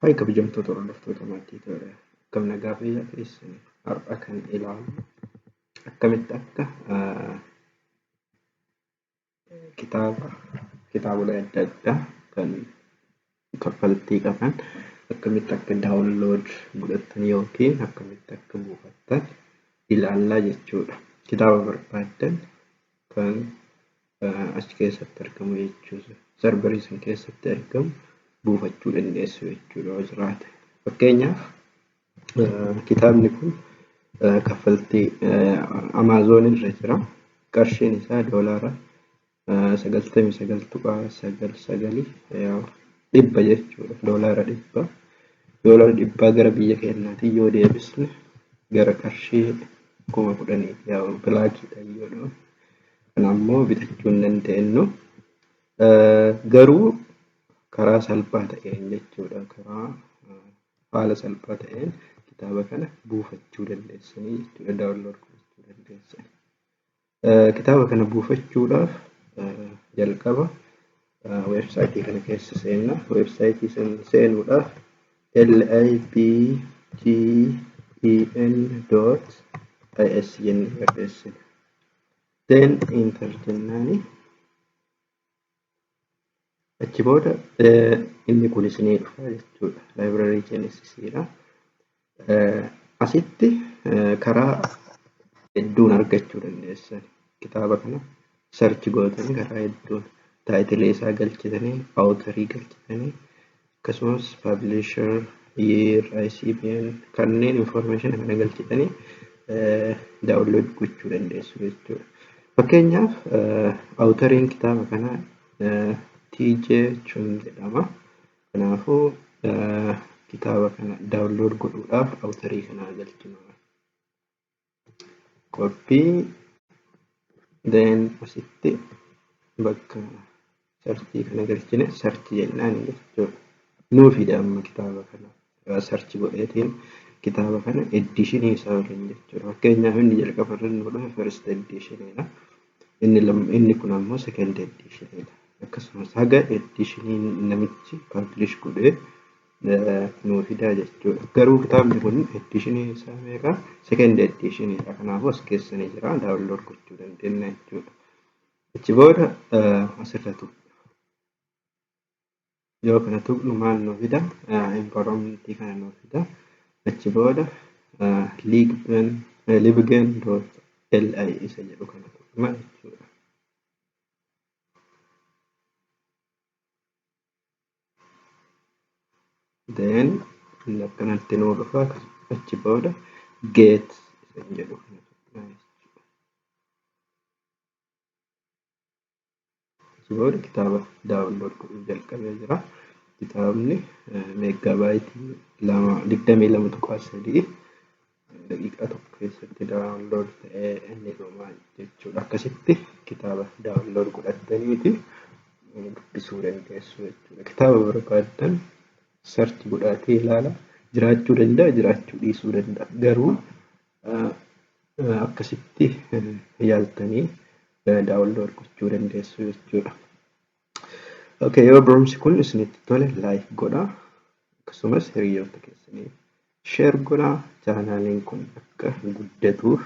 Hai kabajamtoota hordoftoota maatii toora akkam nagaa fayyaa keessanii har'a kan ilaalu akkamitti akka kitaabolee adda addaa kan kaffaltii qaban akkamitti akka daawunlood godhatan yookiin akkamitti akka buufattan ilaallaa jechuudha. Kitaaba barbaadan kan achi keessatti argamu jechuudha. Sarbarii san keessatti argamu buufachuu dandeessu jechuudha yoo jiraate. Fakkeenyaaf kitaabni kun kaffaltii Amaazoon irra jira. Qarshiin isaa doolaara 99.99 dhibba jechuudha. Doolaara 100. Doolaara 100 gara biyya keenyaatiin yoo deebisne gara qarshii 10,000 yaa bilaakiidha yoo ta'u. Kanaammoo bitachuu hin dandeenyu. Garuu karaa salphaa ta'een jechuudha. Karaa haala salphaa ta'een kitaaba kana buufachuu dandeessanii jechuudha. Daawunlood gochuu dandeessanii. Kitaaba kana buufachuudhaaf jalqaba weebsaayitii kana keessa seenna. Weebsaayitii sana seenuudhaaf libgen.is jennee barreessina. Then enter jennaani. Achi booda inni kun isinii dhufa jechuudha. Library Genesis'dha. Asitti karaa hedduun argachuu dandeessan. Kitaaba kana search gootanii karaa hedduun taayitilee isaa galchitanii, awutarii galchitanii, akkasumas publisher, year, ISBN kanneen information kana galchitanii daawunlood gochuu dandeessu jechuudha. Fakkeenyaaf awutariin kitaaba kanaa TJ Chung jedhama. Kanaafuu kitaaba kana daawunlood godhuudhaaf awutarii kana galchina. Copy. Then asitti bakka searchii kana galchine search jennaan jechuudha. Nuu fida amma kitaaba kana search godheetiin kitaaba kana editionii isaa waliin jechuudha. Fakkeenyaaf inni jalqaba irra nu dhufe first editionidha. Inni kun ammoo second editionidha. Akkasumas haga editionii namichi publish godhee nuu fidaa jechuudha. Garuu kitaabni kun editionii isaa meeqa? Second editionidha. Kanaafuu as keessa ni jira. Daawunlood gochuu dandeenya jechuudha. Achi booda asirra tuqna. Yoo kana tuqnu maal nuu fida? Environmentii kana nuu fida. Achi booda libgen.li isa jedhu kana tuqna jechuudha. Then akkanatti nuu dhufa. Achi booda get isa jedhu kana tuqna jechuudha. Achi booda kitaaba daawunlood godhuu jalqabee jira. Kitaabni meeggabaayitii 22.3 daqiiqaa tokko keessatti daawunlood ta'ee inni dhumaa jechuudha. Akkasitti kitaaba daawunlood godhattaniiti dubbisuu dandeessu jechuudha. Kitaaba barbaadan search godhatee ilaala. Jiraachuu danda'a, jiraachuu dhiisuu danda'a. Garuu akkasitti yaaltanii daawunlood gochuu dandeessu jechuudha. Okay, yoo barumsi kun isinitti tole like godhaa. Akkasumas hiriyoota keessanii share godhaa. Chaanaaliin kun akka guddatuuf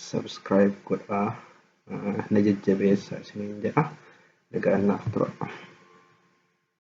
subscribe godhaa. Na jajjabeessaa isiniin jedha. Nagaan naaf tura.